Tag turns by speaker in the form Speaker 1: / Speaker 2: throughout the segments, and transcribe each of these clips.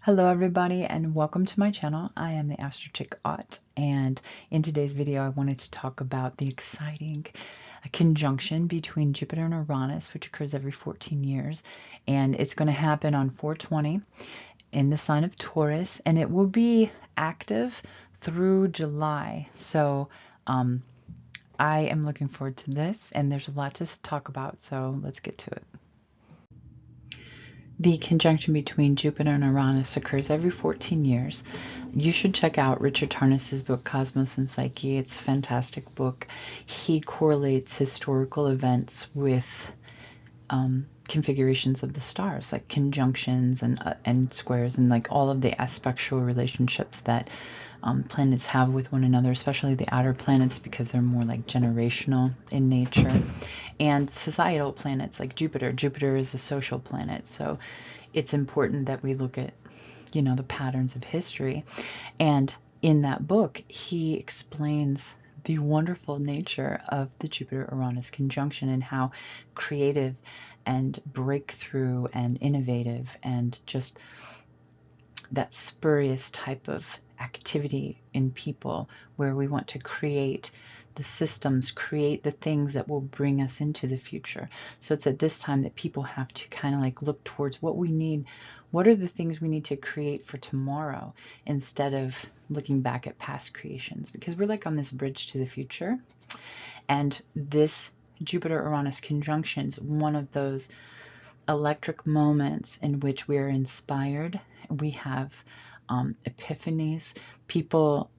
Speaker 1: Hello everybody and welcome to my channel. I am the Astrochick Ott, and in today's video I wanted to talk about the exciting conjunction between Jupiter and Uranus, which occurs every 14 years, and it's going to happen on 4/20 in the sign of Taurus, and it will be active through July. So I am looking forward to this, and there's a lot to talk about, so let's get to it. The conjunction between Jupiter and Uranus occurs every 14 years. You should check out Richard Tarnas's book, Cosmos and Psyche. It's a fantastic book. He correlates historical events with configurations of the stars, like conjunctions and squares, and like all of the aspectual relationships that planets have with one another, especially the outer planets, because they're more like generational in nature, and societal planets like Jupiter. Jupiter is a social planet, so it's important that we look at, the patterns of history. And in that book, he explains the wonderful nature of the Jupiter-Uranus conjunction and how creative and breakthrough and innovative and just that spurious type of activity in people, where we want to create the systems, create the things that will bring us into the future. So it's at this time that people have to kind of like look towards what we need. What are the things we need to create for tomorrow, instead of looking back at past creations? Because we're like on this bridge to the future. And this Jupiter-Uranus conjunction is one of those electric moments in which we are inspired. We have epiphanies. People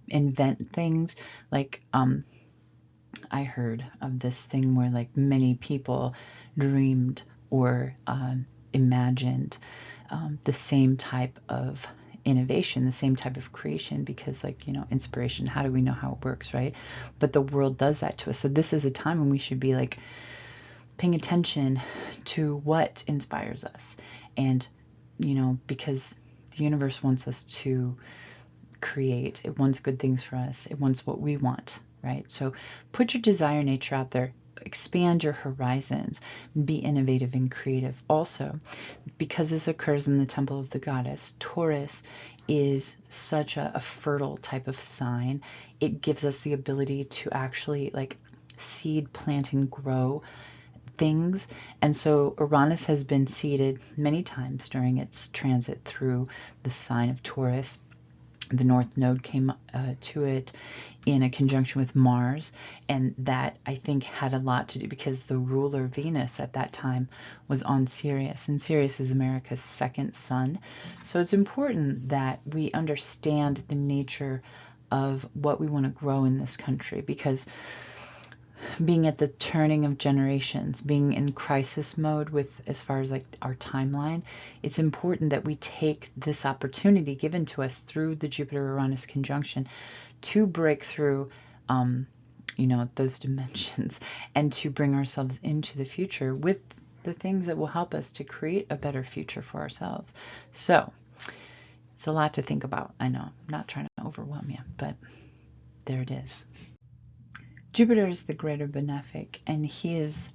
Speaker 1: invent things. Like I heard of this thing where like many people dreamed or imagined the same type of innovation, the same type of creation, because like, inspiration, how do we know how it works, right? But the world does that to us. So this is a time when we should be like paying attention to what inspires us. And because the universe wants us to create, it wants good things for us, it wants what we want, right? So put your desire nature out there, expand your horizons, be innovative and creative. Also, because this occurs in the temple of the goddess, Taurus is such a fertile type of sign. It gives us the ability to actually like seed, plant, and grow things. And so Uranus has been seeded many times during its transit through the sign of Taurus. The North Node came to it in a conjunction with Mars, and that I think had a lot to do because the ruler Venus at that time was on Sirius, and Sirius is America's second sun. So it's important that we understand the nature of what we want to grow in this country, because being at the turning of generations, being in crisis mode with as far as like our timeline, it's important that we take this opportunity given to us through the Jupiter-Uranus conjunction to break through those dimensions, and to bring ourselves into the future with the things that will help us to create a better future for ourselves. So it's a lot to think about. I know, I'm not trying to overwhelm you, but there it is. Jupiter is the greater benefic, and he is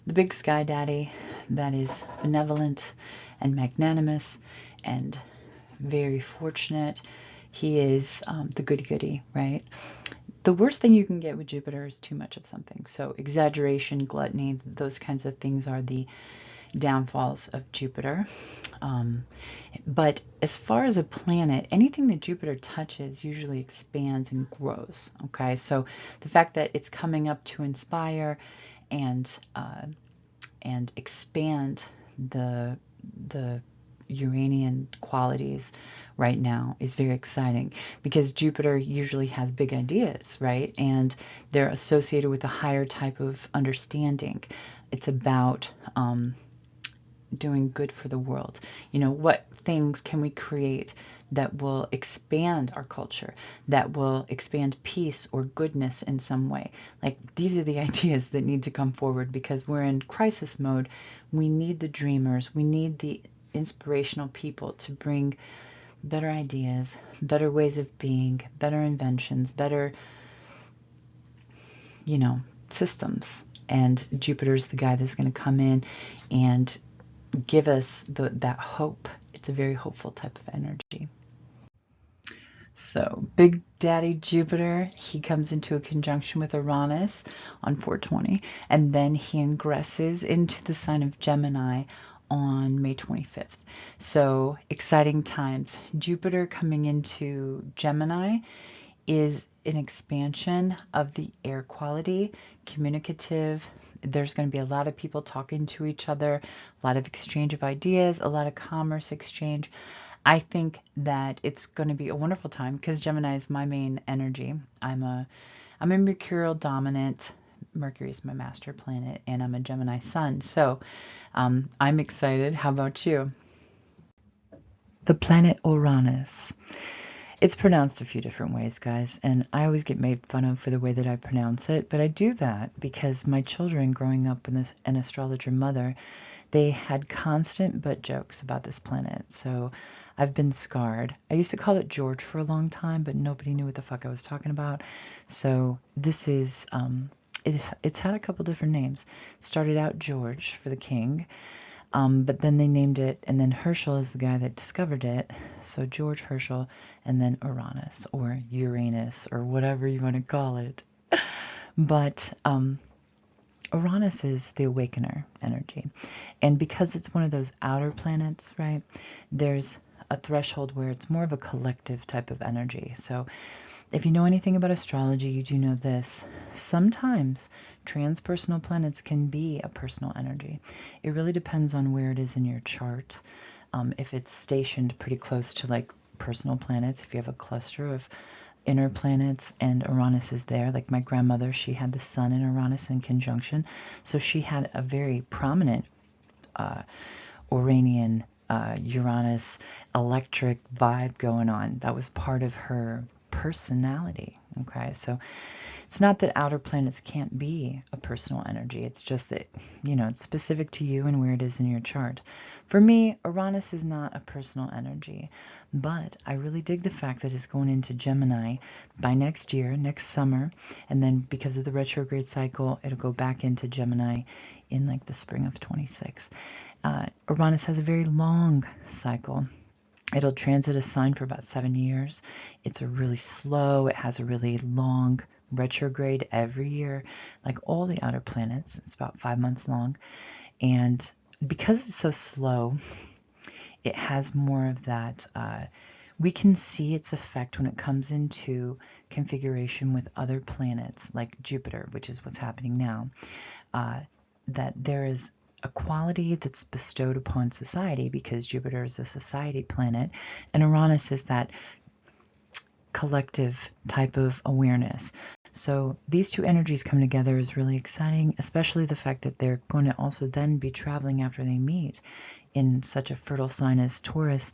Speaker 1: the big sky daddy that is benevolent and magnanimous and very fortunate. He is the goody-goody, right? The worst thing you can get with Jupiter is too much of something. So exaggeration, gluttony, those kinds of things are the downfalls of Jupiter. But as far as a planet, anything that Jupiter touches usually expands and grows. Okay, so the fact that it's coming up to inspire and expand the Uranian qualities right now is very exciting, because Jupiter usually has big ideas, right? And they're associated with a higher type of understanding. It's about doing good for the world. What things can we create that will expand our culture, that will expand peace or goodness in some way? Like, these are the ideas that need to come forward, because we're in crisis mode. We need the dreamers, we need the inspirational people to bring better ideas, better ways of being, better inventions, better systems. And Jupiter's the guy that's going to come in and give us that hope. It's a very hopeful type of energy. So Big Daddy Jupiter, he comes into a conjunction with Uranus on 420, and then he ingresses into the sign of Gemini on May 25th. So exciting times. Jupiter coming into Gemini is an expansion of the air quality, communicative. There's going to be a lot of people talking to each other, a lot of exchange of ideas, a lot of commerce exchange. I think that it's going to be a wonderful time because Gemini is my main energy. I'm a Mercurial dominant. Mercury is my master planet, and I'm a Gemini sun. So I'm excited. How about you? The planet Uranus. It's pronounced a few different ways, guys, and I always get made fun of for the way that I pronounce it, but I do that because my children growing up with an astrologer mother, they had constant butt jokes about this planet, so I've been scarred. I used to call it George for a long time, but nobody knew what the fuck I was talking about, so this is, it's had a couple different names. Started out George for the king, but then they named it, and then Herschel is the guy that discovered it. So George Herschel, and then Uranus, or Uranus, or whatever you want to call it. But Uranus is the awakener energy. And because it's one of those outer planets, right, there's a threshold where it's more of a collective type of energy. So if you know anything about astrology, you do know this. Sometimes transpersonal planets can be a personal energy. It really depends on where it is in your chart. If it's stationed pretty close to like personal planets, if you have a cluster of inner planets and Uranus is there, like my grandmother, she had the sun and Uranus in conjunction. So she had a very prominent Uranian, Uranus electric vibe going on. That was part of her personality. Okay, so it's not that outer planets can't be a personal energy. It's just that, you know, it's specific to you and where it is in your chart. For me, Uranus is not a personal energy, but I really dig the fact that it's going into Gemini by next year, next summer, and then because of the retrograde cycle, it'll go back into Gemini in like the spring of 26. Uranus has a very long cycle. It'll transit a sign for about 7 years. It's a really slow, it has a really long retrograde every year, like all the outer planets. It's about 5 months long. And because it's so slow, it has more of that, we can see its effect when it comes into configuration with other planets like Jupiter, which is what's happening now, that there is a quality that's bestowed upon society because Jupiter is a society planet and Uranus is that collective type of awareness. So these two energies come together is really exciting, especially the fact that they're going to also then be traveling after they meet in such a fertile sign as Taurus.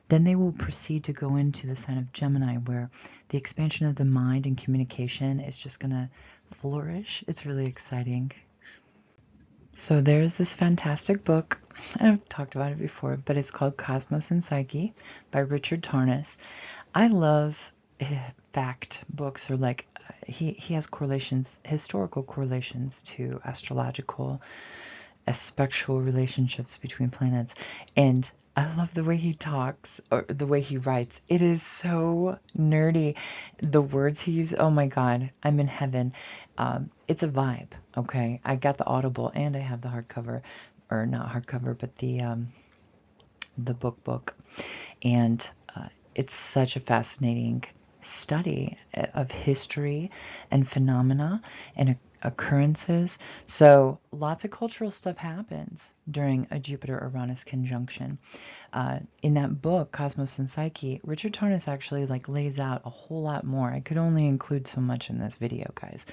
Speaker 1: Then they will proceed to go into the sign of Gemini, where the expansion of the mind and communication is just going to flourish. It's really exciting. So there's this fantastic book, I've talked about it before, but it's called Cosmos and Psyche by Richard Tarnas. I love fact books, or like he has correlations, historical correlations to astrological, aspectual relationships between planets, and I love the way he talks or the way he writes. It is so nerdy. The words he uses, oh my god, I'm in heaven. It's a vibe. Okay, I got the Audible and I have the hardcover, or not hardcover, but the book, and it's such a fascinating study of history and phenomena and occurrences. So lots of cultural stuff happens during a Jupiter-Uranus conjunction. In that book, Cosmos and Psyche, Richard Tarnas actually like lays out a whole lot more. I could only include so much in this video, guys,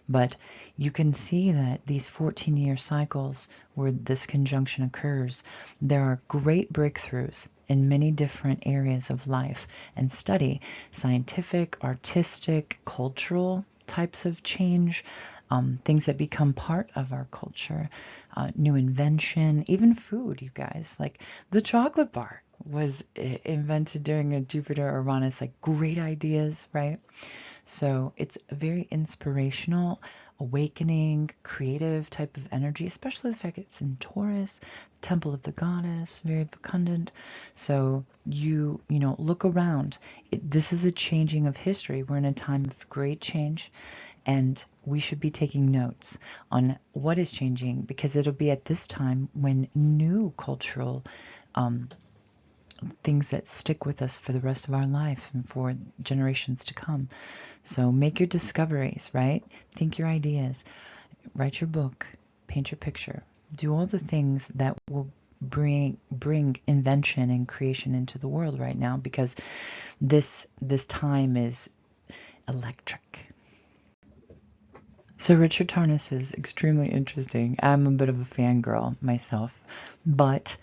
Speaker 1: but you can see that these 14-year cycles where this conjunction occurs, there are great breakthroughs in many different areas of life and study, scientific, artistic, cultural types of change, things that become part of our culture, new invention, even food, you guys. Like the chocolate bar was invented during a Jupiter Uranus, like great ideas, right? So it's a very inspirational, awakening, creative type of energy, especially the fact it's in Taurus, temple of the goddess, very fecundant. So you know, look around. This is a changing of history. We're in a time of great change, and we should be taking notes on what is changing, because it'll be at this time when new cultural things that stick with us for the rest of our life and for generations to come. So make your discoveries, right? Think your ideas, write your book, paint your picture, do all the things that will bring invention and creation into the world right now, because this time is electric. So Richard Tarnas is extremely interesting. I'm a bit of a fangirl myself, but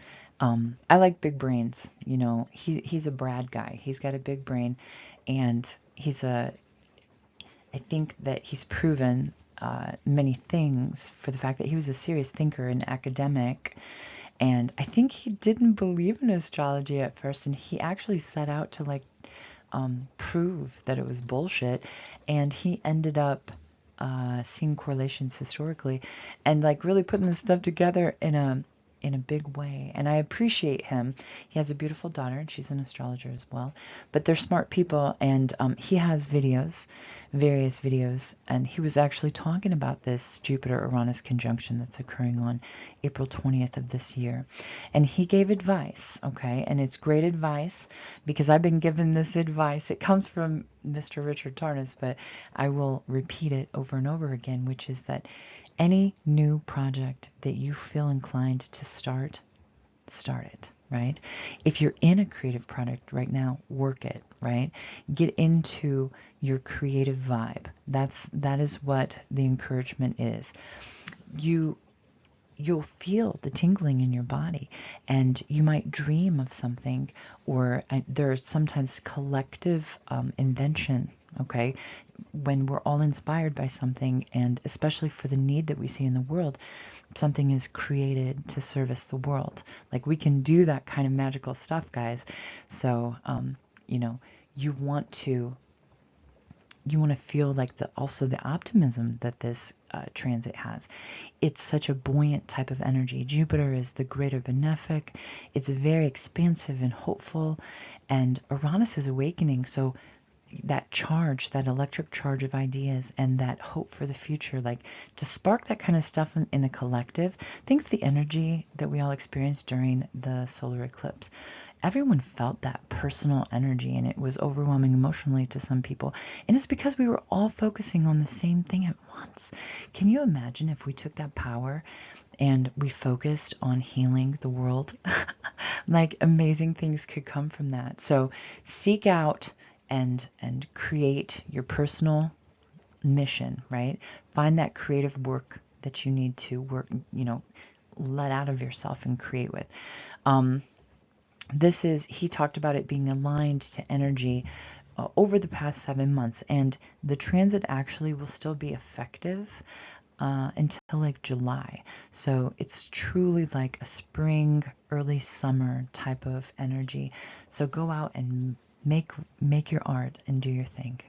Speaker 1: I like big brains. You know, he's a Brad guy. He's got a big brain, and I think that he's proven many things for the fact that he was a serious thinker and academic. And I think he didn't believe in astrology at first, and he actually set out to like prove that it was bullshit. And he ended up seeing correlations historically and like really putting this stuff together in a big way. And I appreciate him. He has a beautiful daughter, and she's an astrologer as well. But they're smart people, and he has videos, various videos, and he was actually talking about this Jupiter-Uranus conjunction that's occurring on April 20th of this year. And he gave advice, okay? And it's great advice, because I've been given this advice. It comes from Mr. Richard Tarnas, but I will repeat it over and over again, which is that any new project that you feel inclined to start it, right? If you're in a creative product right now, work it, right? Get into your creative vibe. That is what the encouragement is. You'll feel the tingling in your body, and you might dream of something, or there's sometimes collective invention, okay, when we're all inspired by something, and especially for the need that we see in the world, something is created to service the world. Like, we can do that kind of magical stuff, guys. So you know, you want to feel like also the optimism that this transit has. It's such a buoyant type of energy. Jupiter is the greater benefic. It's very expansive and hopeful, and Uranus is awakening. So that charge, that electric charge of ideas and that hope for the future, like to spark that kind of stuff in the collective. Think of the energy that we all experienced during the solar eclipse. Everyone felt that personal energy, and it was overwhelming emotionally to some people. And it's because we were all focusing on the same thing at once. Can you imagine if we took that power and we focused on healing the world? Like, amazing things could come from that. So seek out and create your personal mission, right? Find that creative work that you need to work, you know, let out of yourself and create with. He talked about it being aligned to energy over the past 7 months, and the transit actually will still be effective until like July. So it's truly like a spring, early summer type of energy. So go out and make your art and do your thing.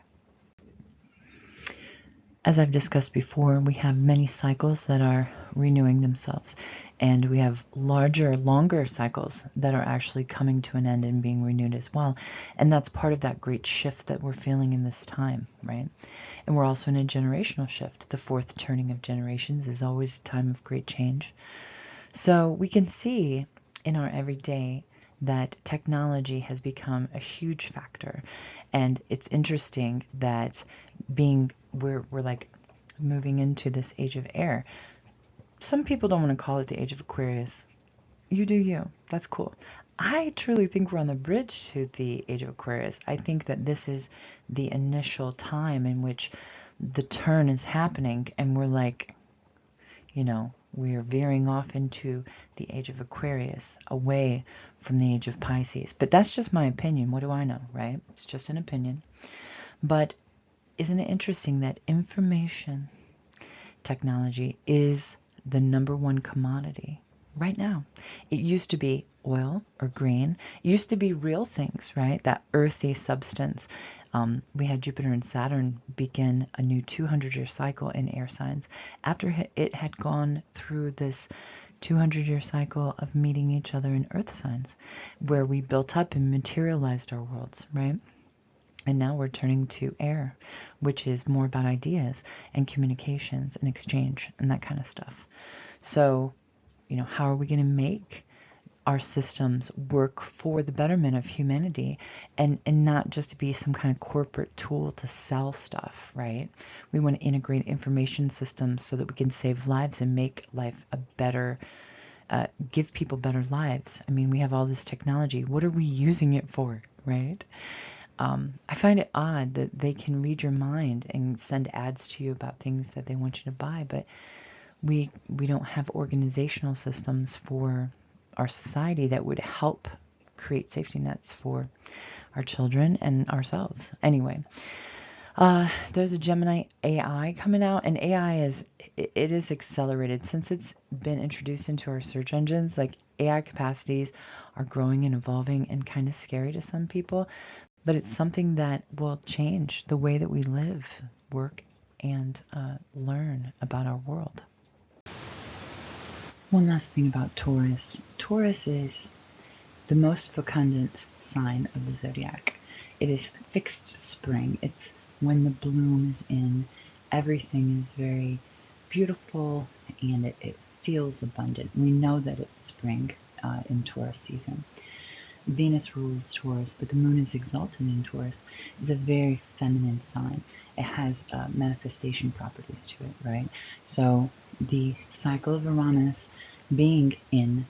Speaker 1: As I've discussed before, we have many cycles that are renewing themselves, and we have larger, longer cycles that are actually coming to an end and being renewed as well. And that's part of that great shift that we're feeling in this time, right? And we're also in a generational shift. The fourth turning of generations is always a time of great change. So we can see in our everyday that technology has become a huge factor. And it's interesting that we're like moving into this age of air. Some people don't want to call it the age of Aquarius. You do you. That's cool. I truly think we're on the bridge to the age of Aquarius. I think that this is the initial time in which the turn is happening, and we're like, you know, we are veering off into the age of Aquarius, away from the age of Pisces. But that's just my opinion. What do I know, right? It's just an opinion. But isn't it interesting that information technology is the #1 commodity right now. It used to be oil or grain. It used to be real things, right? That earthy substance. We had Jupiter and Saturn begin a new 200-year cycle in air signs after it had gone through this 200-year cycle of meeting each other in earth signs, where we built up and materialized our worlds, right? And now we're turning to air, which is more about ideas and communications and exchange and that kind of stuff. So, how are we going to make our systems work for the betterment of humanity and not just to be some kind of corporate tool to sell stuff, right? We want to integrate information systems so that we can save lives and make life a better, give people better lives. I mean, we have all this technology. What are we using it for, right? I find it odd that they can read your mind and send ads to you about things that they want you to buy, but we don't have organizational systems for our society that would help create safety nets for our children and ourselves. Anyway, there's a Gemini AI coming out, and AI is accelerated since it's been introduced into our search engines. Like, AI capacities are growing and evolving and kind of scary to some people, but it's something that will change the way that we live, work, and learn about our world. One last thing about Taurus. Taurus is the most fecundant sign of the zodiac. It is fixed spring. It's when the bloom is in. Everything is very beautiful and it feels abundant. We know that it's spring in Taurus season. Venus rules Taurus, but the moon is exalted in Taurus. It's a very feminine sign. It has manifestation properties to it, right? So the cycle of Uranus being in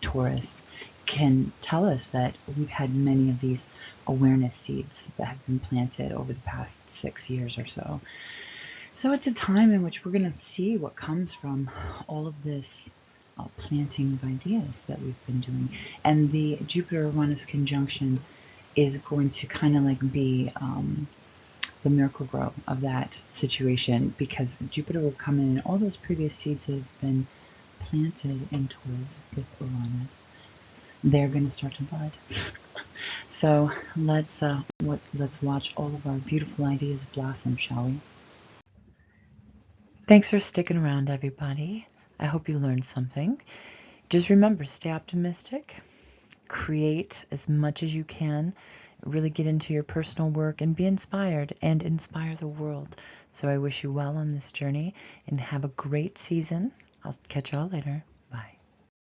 Speaker 1: Taurus can tell us that we've had many of these awareness seeds that have been planted over the past 6 years or so. So it's a time in which we're going to see what comes from all of this planting of ideas that we've been doing. And the Jupiter-Uranus conjunction is going to kind of like be the miracle grow of that situation, because Jupiter will come in and all those previous seeds that have been planted in Taurus with Uranus, they're going to start to bud. So let's watch all of our beautiful ideas blossom, shall we? Thanks for sticking around, everybody. I hope you learned something. Just remember, stay optimistic, create as much as you can, really get into your personal work and be inspired and inspire the world. So I wish you well on this journey and have a great season. I'll catch y'all later.